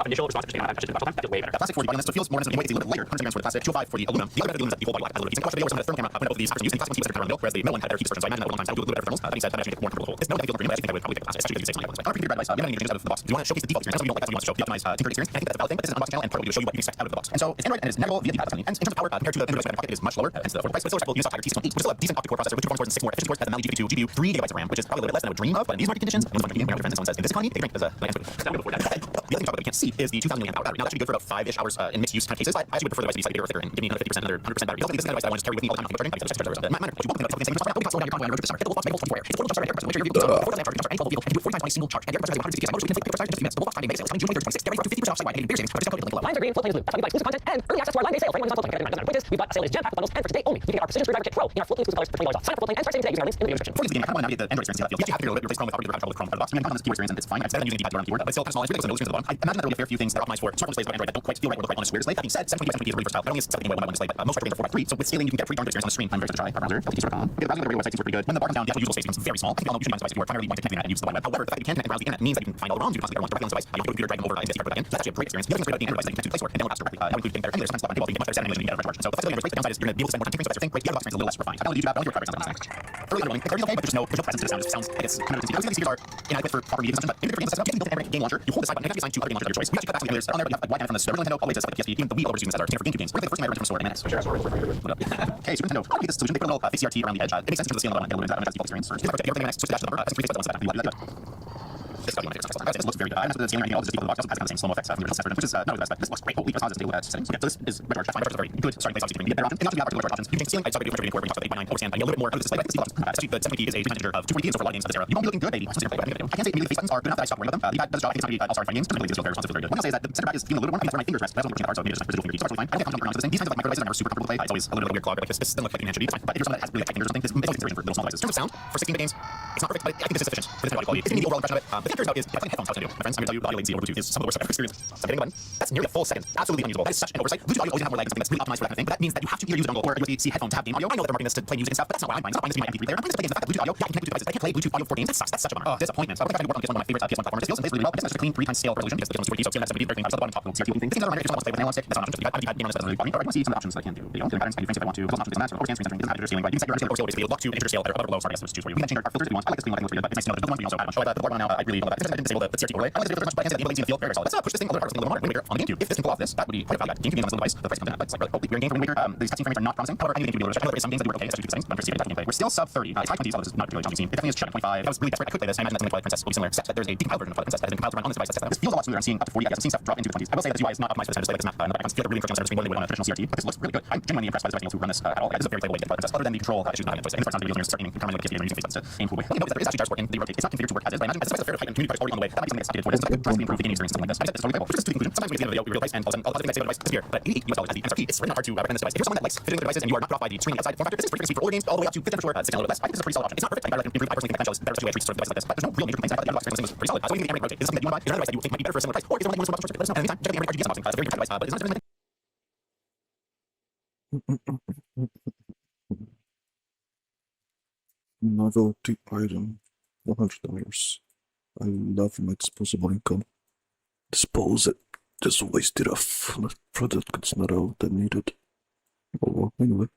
Initial response to that way better. Plastic for the body lens, so it feels more dense in weight. It's a little bit lighter. 100 grams for the plastic, 205 for the aluminum. The other benefit of the aluminum is that the whole body black has a little heat. I watched a video where someone had a thermal camera went over these after using plastic ones keeps their temperature around the middle, whereas the metal one had their heat dispersion. So I imagine that will a long time. So I would do a little bit better thermals. That being said, that actually makes it more comfortable. It's no that I feel the green, but I actually think I would probably pick the plastic, especially because it's safe. On our pre-configured device, we have any changes out of the box. Do you want to showcase the default experience? That's what you don't like. That's what you want to show. The optimized Tinker experience. I think that's a valid thing, but this is an unboxing channel, and part of it will show you what you can expect out of the box. And so it's Android and it's navigable via the pad. And in terms of power, compared to the Android device in my pocket, it is much lower. Hence the affordable price, but still respectable. Unisoc Tiger T6.8, which is still a decent octa-core processor with 2 cores and 6 more efficient cores. Has the Mali GPU 2 GPU, 3 gigabytes of RAM, which is probably a little bit less than I would dream of. But in these market conditions, when our friends and someone says in this economy, they rank as a nice. The other thing that we can't see is the 2,000 milliamp hour battery. Now that should be good for about 5-ish hours in mixed use kind of cases. But I actually would prefer the device to be slightly bigger or thicker and give me another 50%, another 100% battery. Ultimately, this is the device that I want to carry with me all the time. I'm not charging. But minor, you want to talk saying we can slow down your convoy on road trip. Hit the box, make it 24 hours. Hit the box right here. Make sure your vehicle is before that charge. Any vehicle and do it 40 times on a single charge. And the other person has 160 PS. We can take the charge in just a few minutes. The box Friday May sale coming June 23rd, 26th. Get ready for up to 50% off site-wide beer savings. Discount code link below. Lines are green, float plane is blue. That's why we buy exclusive content and early access to our line day sale. For anyone who's not float plane, doesn't matter what it is. We bought a sale is jam-packed with bundles, and for today only, you can get our precision screwdriver kit pro in our float plane exclusive colors for $20 off. Sign up for float plane and start saving today using our links in the video description. Before you begin, I kind of want to navigate the Android experience in that field. You actually have to figure a little bit, replace Chrome with Opera, trouble with Chrome out of the box. I mean, I'm on this keyboard experience and it's fine. It's better than using the keypad to run the keyboard, but still, touch knowledge, really close to the bottom. I imagine that there will be a fair few things that are optimized for smartphone displays by Android that don't quite feel right or look right on a square display. That being said, 720 by 720 is really versatile. Not only is it something one by one display, but most are 4:3. So with scaling, you can get a pretty darn good experience on the screen. I'm very excited to try our browser. LTT.com. The browser with the radio website seems pretty good. When the bar comes down, the actual usable space becomes very small. I think all the usually device if you are primarily wanting to connect the internet and use the web. However, the fact that you can connect and browse the internet means that you can find all the ROMs you can possibly ever want directly on the device. You can go to your computer, drag them over into the SD card for that. That's actually a great experience. The other thing is the Android device that you connect to Play Store and download apps directly. That would include things there. And there's sometimes stuff on table, you can get much better emulation, you get a better version. So the flexibility of Android, the downside is you're going to be able to spend more time tinkering, so that's your thing. Great. The other box experience is a little less refined. I downloaded YouTube app. I don't hear progress on things. Early underwhelming. It's okay, but there's no presence to the sound. It sounds like it's kind of routine. These speakers are inadequate for proper media consumption, but in the games setup, you can build an Android game launcher. You hold the side button and it has to be assigned to other game launchers of your choice. We actually cut back some emulators on there, but you have wide from the original Nintendo all the way to stuff like the PSP, even the Wii, all the using this as our for GameCube games. We're the first thing I rented from store in minutes. Okay, Super Nintendo. How do we get this solution? They put a little fixed CRT around the edge. It makes sense in terms of the scale of the one and get a little bit of that. That's the default experience. Just the other thing next, switch the dash to the number. That's pretty fixed, but the one set. This stuff you want to do. This looks very good. I don't have to do the scaling or anything. All this is just the box. It also has kind of the same slow-mo effects from the original sensor, which is not really the best, but this looks great. Hopefully, it causes the settings. Okay, so this is retro. That's fine. Retro is very good. Starting place obviously you can get better options. And not to be that particular options. You can ceiling. I saw a video for where we talked about 8x9 overstand. I need a little bit more out of this display, but it's still options. Especially the 70 is a integer of 240p, and so for a lot of games of this era, you won't be looking good, baby. I can't say immediately face buttons are good enough that I stop worrying about them. The iPad does a job. I think it's not really all sorry games. Particularly this very responsive, very good. One thing I'll say is that the center back is feeling a little bit warm. I mean, that's where my fingers rest. But I wasn't working that hard, so maybe it's just residual finger heat. So it's absolutely fine. I don't have to come around to this thing. These kinds of like micro devices are never super comfortable to play. It's always a little bit of a weird claw, but like this doesn't look like it should be. It's fine. But if you're someone that has really tight fingers or something, this is always consideration for little small devices. In terms of sound, for 16-bit games, it's not perfect, but I think this is sufficient for this kind of audio quality. It's giving me the overall impression of it. The thing I'm curious about is if I plug in headphones, how it's going to do. My friends, I'm going to tell you, the audio latency over Bluetooth is some of the worst I've ever experienced. So I'm hitting a button. That's nearly a full second. Absolutely unusable. That is such an oversight. Bluetooth audio always have more lag than something that's really optimized for that kind of thing. But that means that you have to either use a dongle or a USB-C headphone to have game audio. I know that they're marketing this to play music and stuff, but that's not why I'm buying this. I'm buying this to be my MP3 player. I'm buying this to play games. The fact that Bluetooth audio, yeah, I can connect to devices, but I can't play Bluetooth audio for games. That sucks. That's such a bummer. Disappointment. So I think I work on PS1, one of my favorite PS1 platformers. It feels and plays really well. It's just a clean 3 times scale resolution because it's 40p, so it's very clean. Obviously, the bottom top little CRT looking thing. Things that are minor, if you want to play with an analog stick, that's not an option. I've game on this doesn't really bother me, but I want to see some options that I can do. Video, patterns, I can do things if I want to. There's options on that. So overstand screen centering doesn't have to scaling, but you can set your integer scale basically lock to integer scale that are above or below. Sorry, that's choose for you. We can change our filters if you want. I like this screen looking really good, but it's nice to know that the one we also have. So the board one now, I really love that. I didn't disable the CRT overlay. I like the filters much, but I can see that the latency in the field very solid. Let's push this thing a little harder, a little harder. Wind Waker on the GameCube. If this can pull off this, that would be quite a value. GameCube game on this little device. The price comes in at, but it's like really, hopefully we're in game for Wind Waker. These cutscene frames are not promising. However, I think GameCube will check. I know there is some games that do work okay, especially with the settings, but I'm pretty gameplay. We're still sub 30. It's high 20s, although this is not particularly challenging. It definitely is shut at 25. I was really desperate. I could play this. I imagine that something like Twilight Princess will be similar, except that there's a decompiled version of Twilight Princess that has been compiled to run on this device. This feels a lot smoother. I'm seeing up to 40 FPS. I'm seeing stuff drop into the 20s. I will say that the UI is not optimized for this kind of display like this map in the background. Feel like really encroaching on the screen more than they would on a traditional CRT, but this looks really good. I'm genuinely impressed by this being able to run this at all. This is a very playable way to get Twilight Princess, other than the control issues not having a choice. And for videos when you're starting commonly with the using face buttons to aim cool way. Well, you notice that it's actually gyro working. The rotate. It's not configured to work as is, but I imagine as a fair height and community products already on the way. That might be something that's updated for. It's like drastically improve the gaming experience, something like this. I guess it's totally playable. Which is to the conclusion. Sometimes we get to the end of the video, we realize and all of a sudden the things I say about the device disappear. But $88 has the MSRP. It's really not hard to recommend this device. If you're someone that likes fitting the devices and you are not put off by the extremely outside form factor, this is pretty sweet for older games all the way up to 5th for sure. 6 a little bit less. I think this is a pretty solid option. It's not perfect. I personally think that is better to treat sort of devices like this, but there's no real major complaints. I thought the Xbox experience was pretty solid. So when you get the Android rotate, is this something that you want to buy? Is there another device that you think might be better for a similar price? Or is there one that you want to let us know. In the meantime, check out the Android RGB unboxing. It's a very good device, but it's not doing Novelty item, $100. I love my disposable income. Dispose it. Just waste it off on a product that's not all that needed. Oh well, anyway.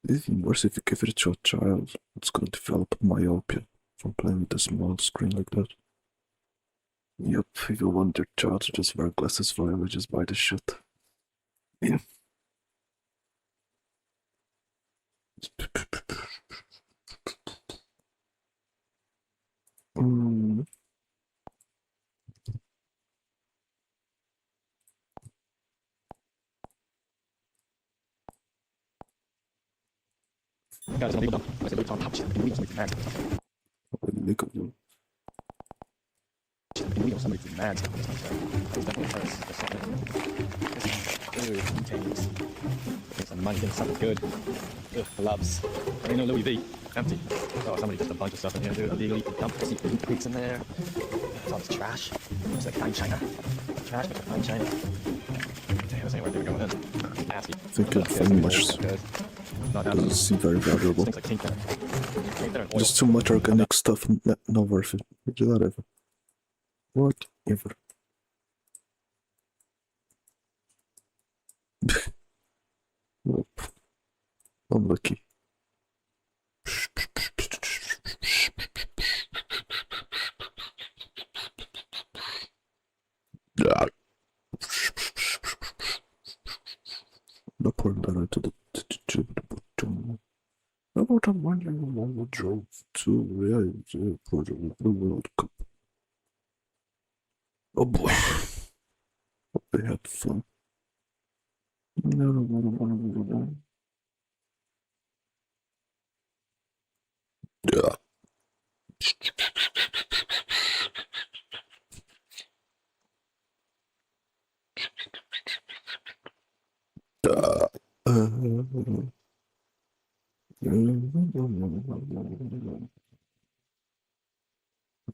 Even worse, if you give it to a child, it's gonna develop myopia from playing with a small screen like that. Yep, if you want your child to just wear glasses forever, just buy the shit. Yeah. Mm. Ja, das ist noch nicht gut. Das ist ja wirklich tough. We somebody mad. Illegal. We somebody mad. It's definitely hurts. Contains. Get some money, get something good. Ugh, gloves. Ain't no Louis V. Empty. Oh, somebody just a bunch of stuff in here, dude. Illegally dumped creeks in there. It's all this trash. It's like fine China. Trash, but fine China. Damn, this ain't where they were going in. Nasty. I think I'd find much. Not Doesn't seem very valuable. Things like Tinker. Tinker and oil. Just too much organic stuff, not worth it. Whatever. Whatever. Nope. Unlucky. The poor letter to the bottom. About a one drove to the World Cup. Oh boy. Hope they had fun. Yeah.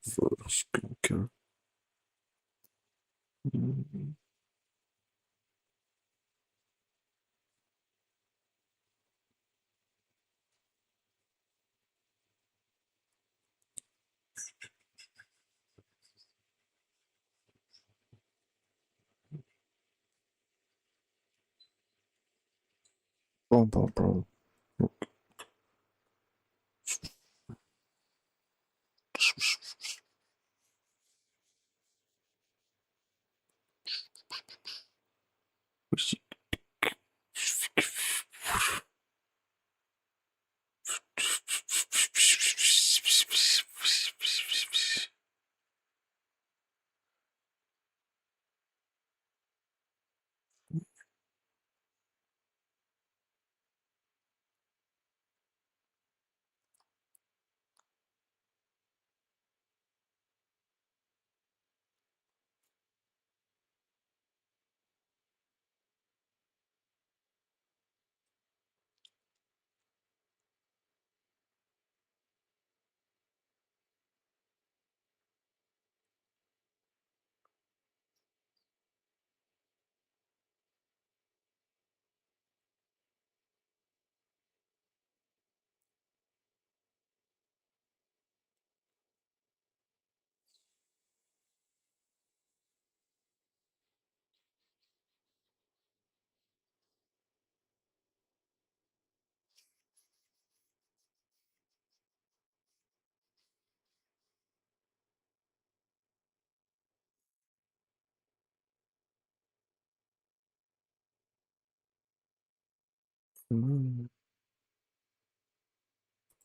For skincare. Bro.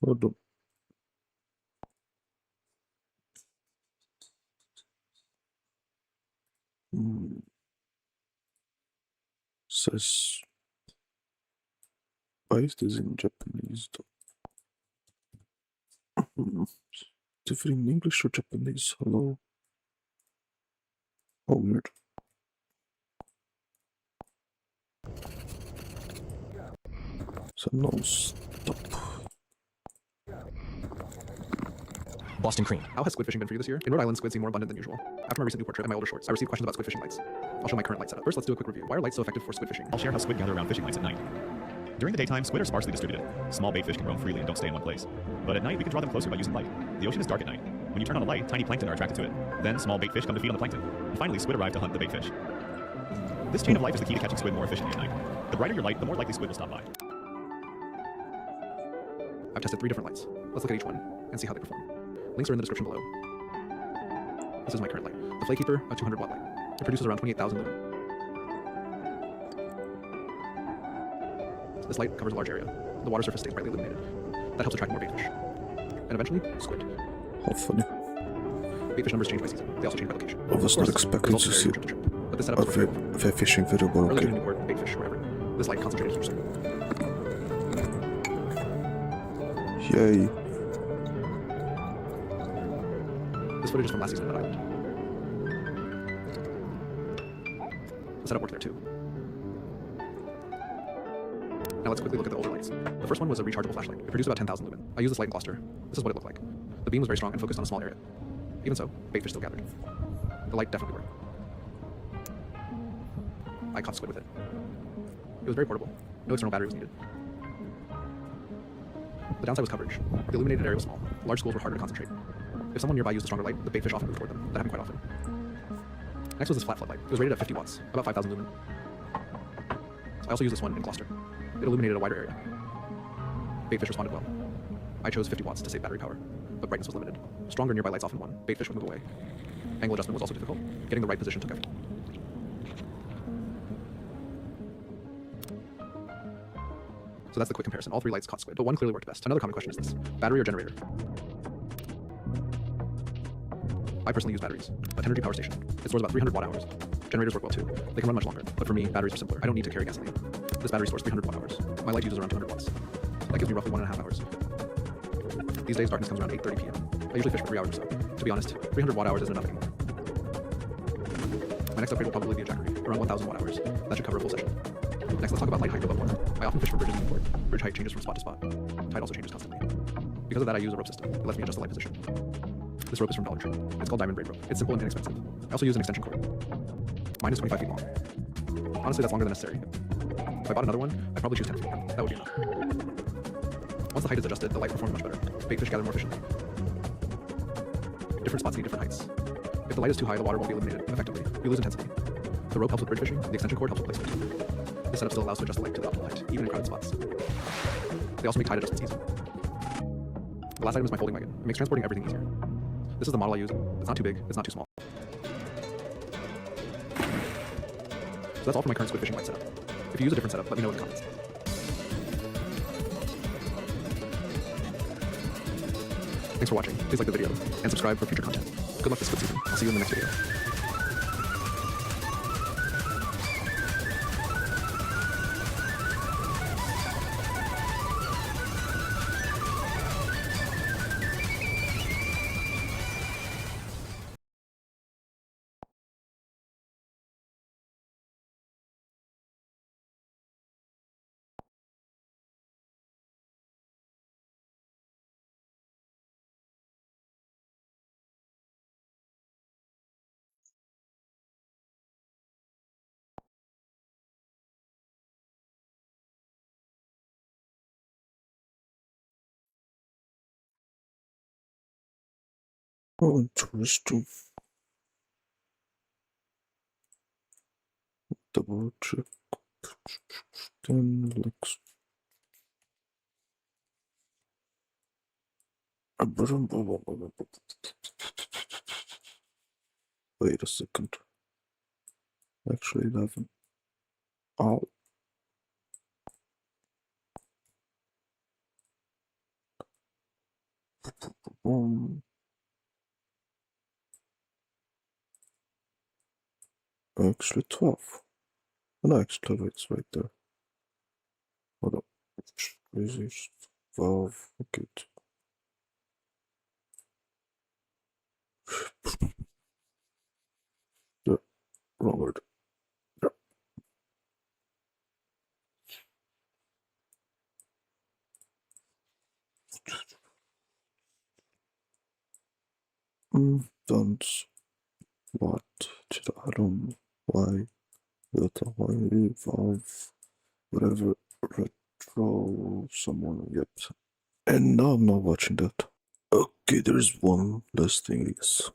Hold on. Says, why is this in Japanese though? Is it in English or Japanese? Hello? Oh, weird. So no, stop. Boston Cream. How has squid fishing been for you this year? In Rhode Island, squid seem more abundant than usual. After my recent Newport trip and my older shorts, I received questions about squid fishing lights. I'll show my current light setup. First, let's do a quick review. Why are lights so effective for squid fishing? I'll share how squid gather around fishing lights at night. During the daytime, squid are sparsely distributed. Small bait fish can roam freely and don't stay in one place. But at night, we can draw them closer by using light. The ocean is dark at night. When you turn on a light, tiny plankton are attracted to it. Then small bait fish come to feed on the plankton. And finally, squid arrive to hunt the bait fish. This chain of life is the key to catching squid more efficiently at night. The brighter your light, the more likely squid will stop by. I've tested 3 different lights. Let's look at each one and see how they perform. Links are in the description below. This is my current light, the Flaykeeper, a 200 watt light. It produces around 28,000 lumen. This light covers a large area. The water surface stays brightly illuminated. That helps attract more baitfish. And eventually, squid. How funny. Baitfish numbers change by season. They also change by location. I was not expecting to see But this setup a is very cool. fair fishing video, but Earlier okay. in Newport, baitfish, whatever. This light concentrated Houston. Yay. This footage is from last season at Island. The setup worked there too. Now let's quickly look at the older lights. The first one was a rechargeable flashlight. It produced about 10,000 lumen. I used this light in Gloucester. This is what it looked like. The beam was very strong and focused on a small area. Even so, baitfish still gathered. The light definitely worked. I caught squid with it. It was very portable. No external battery was needed. The downside was coverage. The illuminated area was small. Large schools were harder to concentrate. If someone nearby used a stronger light, the baitfish often moved toward them. That happened quite often. Next was this flat floodlight. It was rated at 50 watts, about 5,000 lumen. I also used this one in Gloucester. It illuminated a wider area. Baitfish responded well. I chose 50 watts to save battery power, but brightness was limited. Stronger nearby lights often won. Baitfish would move away. Angle adjustment was also difficult. Getting the right position took effort. So that's the quick comparison. All 3 lights caught squid, but one clearly worked best. Another common question is this: battery or generator? I personally use batteries. A 10 energy power station. It stores about 300 watt hours. Generators work well too. They can run much longer, but for me, batteries are simpler. I don't need to carry gasoline. This battery stores 300 watt hours. My light uses around 200 watts. That gives me roughly 1.5 hours. These days, darkness comes around 8:30 p.m. I usually fish for 3 hours or so. To be honest, 300 watt hours isn't enough anymore. My next upgrade will probably be a jackery, around 1,000 watt hours. That should cover a full session. Next, let's talk about light height above water. I often fish for bridges in Newport. Bridge height changes from spot to spot. Tide also changes constantly. Because of that, I use a rope system. It lets me adjust the light position. This rope is from Dollar Tree. It's called Diamond Braid Rope. It's simple and inexpensive. I also use an extension cord. Mine is 25 feet long. Honestly, that's longer than necessary. If I bought another one, I'd probably choose 10 feet. That would be enough. Once the height is adjusted, the light performs much better. Baitfish gather more efficiently. Different spots need different heights. If the light is too high, the water won't be illuminated effectively. You lose intensity. The rope helps with bridge fishing. The extension cord helps with placement. This setup still allows to adjust the light to the optimal height, even in crowded spots. They also make tide adjustments easy. The last item is my folding wagon. It makes transporting everything easier. This is the model I use. It's not too big, it's not too small. So that's all for my current squid fishing light setup. If you use a different setup, let me know in the comments. Thanks for watching. Please like the video and subscribe for future content. Good luck this squid season. I'll see you in the next video. Oh, interesting. Double check. Then looks. Wait a second. Actually, 11. Oh. Actually, 12. No, actually, it's right there. Hold up. Crazy. 12. Okay. Yeah, wrong word. Yeah. Don't. What did I don't know why that why evolve whatever retro someone yet. And now I'm not watching that. Okay, there's one last thing, I guess.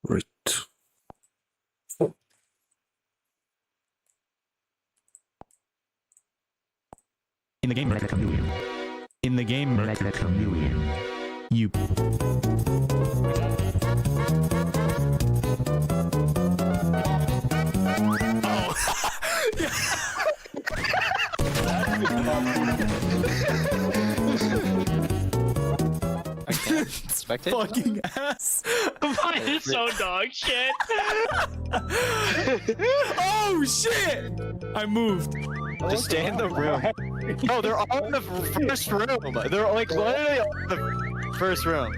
Right. the game, like a chameleon. In the game, like a chameleon. You. Spectate? Fucking ass. Mine is so dog shit. Oh shit! I moved. Just stay in the room. No, they're all in the first room. They're like literally all in the first room.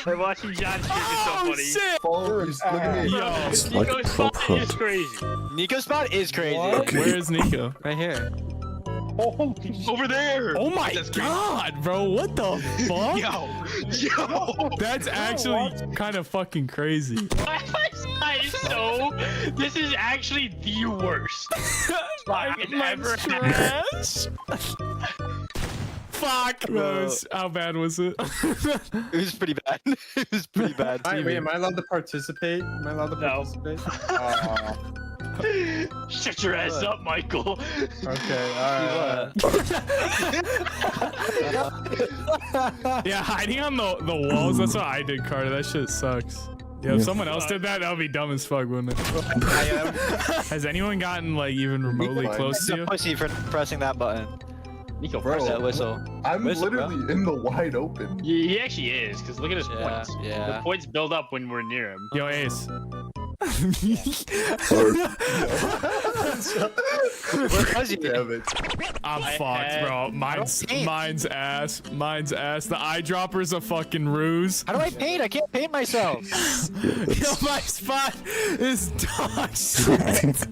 I'm watching John shit is so funny. Shit! Look at me. Yo, It's like a Nico's cop spot is hunt. crazy. Nico's spot is crazy. where is Nico? Right here. Over there. Oh my god, bro! What the fuck? Yo. That's actually kind of fucking crazy. My side is so. This is actually the worst. I've ever had. Trash. Fuck. How bad was it? It was pretty bad. It was pretty bad. Wait, am I allowed to participate? Am I allowed to No. participate? Oh, Shut your ass up, Michael. okay, alright. Yeah, hiding on the walls. That's what I did, Carter. That shit sucks. Yeah, if someone else did that, that would be dumb as fuck, wouldn't it? Has anyone gotten like even remotely close He's to a you? pussy for pressing that button. Nico, Press that whistle. I'm Whistle, bro. literally in the wide open. He actually is, because look at his Yeah, points. yeah. The points build up when we're near him. Yo, Ace. Where was he? Damn it. I'm fucked, bro. Mine's ass. Mine's ass. The eyedropper's a fucking ruse. How do I paint? I can't paint myself. Yo, my spot is dog shit. That's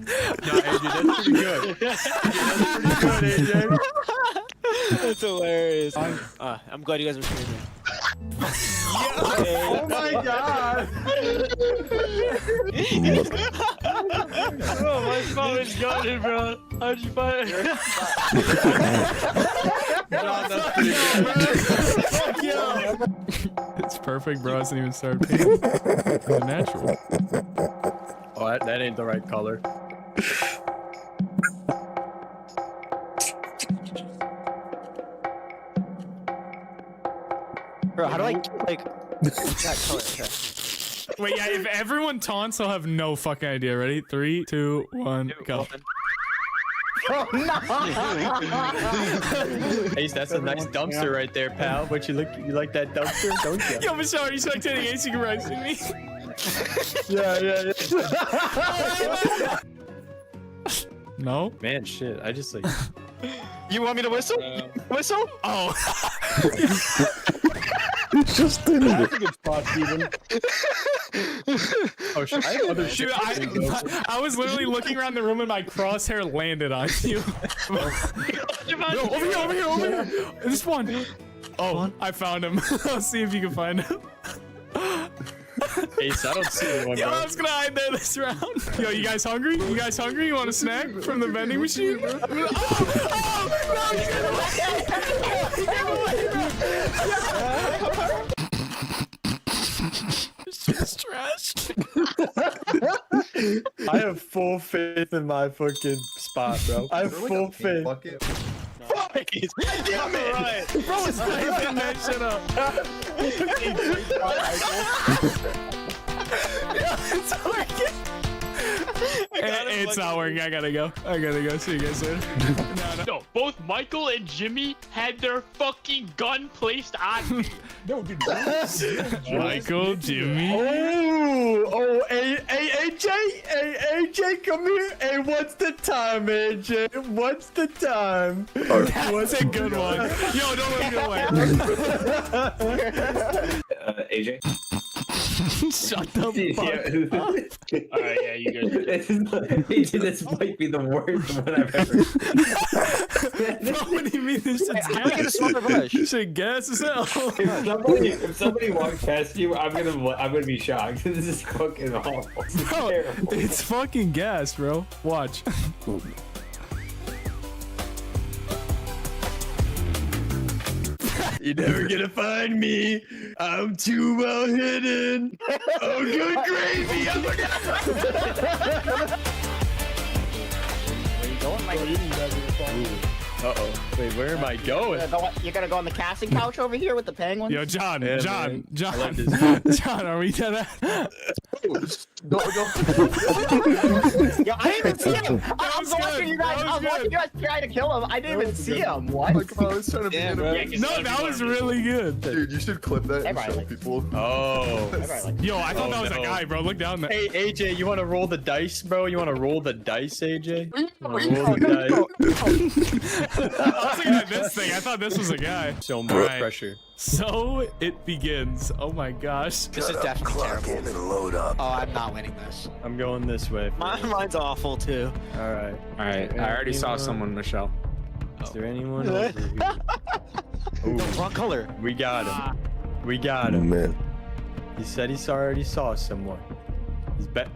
pretty good. That's hilarious. I'm glad you guys are streaming. Oh my god! Oh, my phone is gutted, bro. How'd you find it? It's perfect, bro. I hasn't even started painting. It's natural. Oh, that ain't the right color. Bro, how do I like that color? Okay. Wait, yeah, if everyone taunts, I'll have no fucking idea. Ready? 3, 2, 1, go. Ace, that's a nice dumpster right there, pal. But you like that dumpster, don't you? Yo, Michelle, are you spectating Ace? You can rise to me. Yeah. No? Man, shit. I just like. You want me to whistle? Whistle? Oh. It's just in it. That's a good spot, Steven. Oh, shit. I have other shit. Dude, I was literally looking around the room and my crosshair landed on you. Yo, over here. This one. Oh, I found him. I'll see if you can find him. Ace, I don't see anyone, Yo, bro. I was gonna hide there this round. Yo, you guys hungry? You want a snack from the vending machine? Oh, no, you It's trash. I have full faith in my fucking spot, bro. I have full faith. Bucket. Damn it. Bro, it's not even that shit up. It's working. It's not working. I gotta go. See you guys later. No. No, both Michael and Jimmy had their fucking gun placed on me. Michael, Jimmy. Oh, AJ, come here. Hey, what's the time, AJ? What's the time? That's a good one. Yo, don't look away. AJ? Shut the fuck up. Alright, yeah, you guys. This might be the worst one I've ever. Bro, what do you mean this shit's How do I get a smoker brush? You should gas as hell. If somebody walks past you, I'm gonna be shocked. This is fucking awful. This is Bro, terrible. it's fucking gas, bro. Watch. You're never gonna find me. I'm too well hidden. Oh, good gravy. Going like Uh-oh. Wait, where am I going? you're gonna go on the casting couch over here with the penguins? Yo, John, Yeah, John, man. John, I love this. John, are we gonna? Yo, I didn't even see him. I was watching you guys. I was watching you guys try to kill him. I didn't even see him. What? Come on, I was trying to be innovative. No, that was really good. Dude, you should clip that and Everybody show likes people. Oh. Yo, I thought Oh, that was a no. guy, bro. Look down there. Hey, AJ, you want to roll the dice, bro? You want to roll the dice, AJ? Roll the dice. I was looking at this thing. I thought this was a guy. So much Right. pressure. So it begins. Oh my gosh. This is definitely terrible. Load up. Oh, I'm not winning this. I'm going this way. Mine's awful too. All right. All right, I already saw someone, Michelle. Is there anyone over here? Ooh, Wrong color. we got him. We got him. Man. He said he already saw someone. He's bet.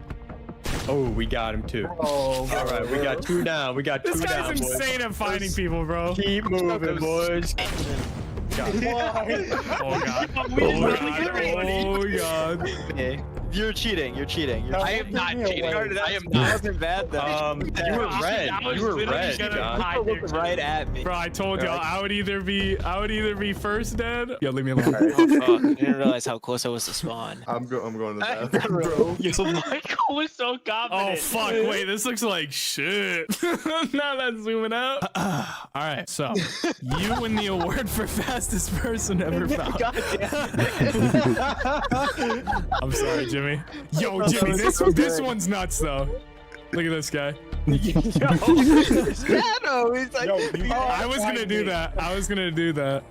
Oh, we got him too. Oh, All right, we got two down. We got two This down, guy's boys. insane at finding people, bro. Keep moving, boys. Got it. Oh god. Oh god. You're cheating. You're cheating. I am not cheating. I am not. wasn't bad though. You were red. You were red, John. Looking right at me. Bro, I told y'all I would either be first dead. Yo, leave me alone. I didn't realize how close I was to spawn. I'm going to the bathroom. Yo, Michael was so confident. Oh fuck! Wait, this looks like shit. Now that's zooming out. All right, so you win the award for fastest person ever found. I'm sorry, Jimmy. Yo, Jimmy, this one's nuts though. Look at this guy. Shadow. He's like, I was gonna do that. I was gonna do that.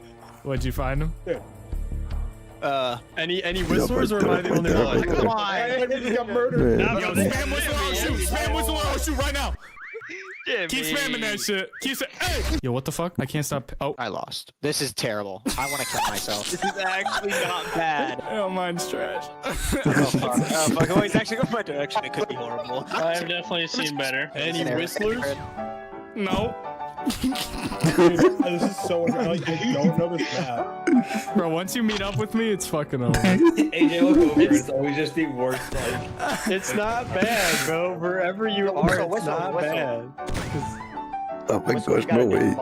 What'd you find him? Any whistlers or am I the only one? come on. Yo, spam whistle or shoot. Spam whistle or shoot right now. Keep spamming that shit. Hey! Yo, what the fuck? I can't stop. Oh, I lost. This is terrible. I want to kill myself. This is actually not bad. oh, mine's trash. Fuck. Oh, it's actually going my direction. It could be horrible. I've definitely seen better. Any whistlers? No. This is so like I don't know this map. Bro, once you meet up with me, it's fucking over. AJ, look over. It's always just the worst. Like, It's not bad, bro. Wherever you are, it's not bad. Oh my gosh, no way.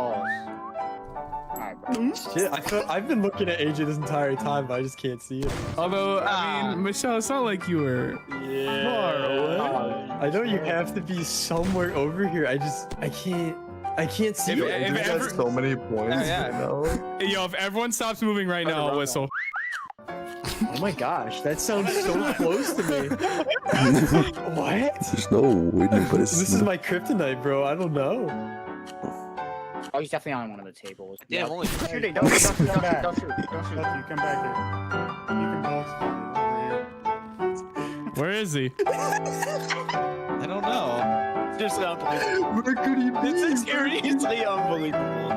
Shit, I've been looking at AJ this entire time, but I just can't see it. Although, I mean, Michelle, it's not like you were far away. I know you have to be somewhere over here. I can't see If- you. if He's ever- got so many points. Yeah. You know? Yo, if everyone stops moving right now, I'll whistle. Oh my gosh, that sounds so close to me. What? There's no way nobody's. This is my kryptonite, bro. I don't know. Oh, he's definitely on one of the tables. Yeah, Yep. only Shooting. Don't shoot. Don't shoot. Don't shoot. You come back here. You can both. Where is he? I don't know. Just unbelievable. Where could he be? This is seriously unbelievable.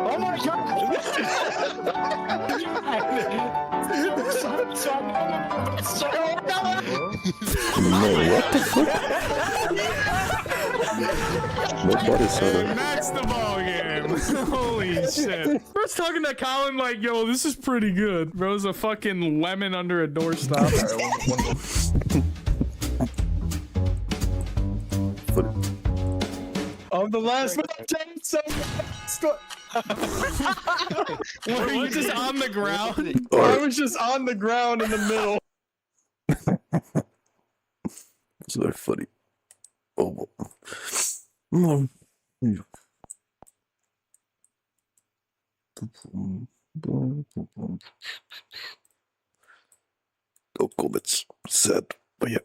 Oh my god! No, what the fuck? Nobody saw that. That's the ball game. Holy shit. Bro's talking to Colin like, yo, this is pretty good. Bro's a fucking lemon under a doorstop. I'm the last one. Were you just on the ground? I was just on the ground in the middle. It's very funny. Oh. No. No comments. Sad, but yeah.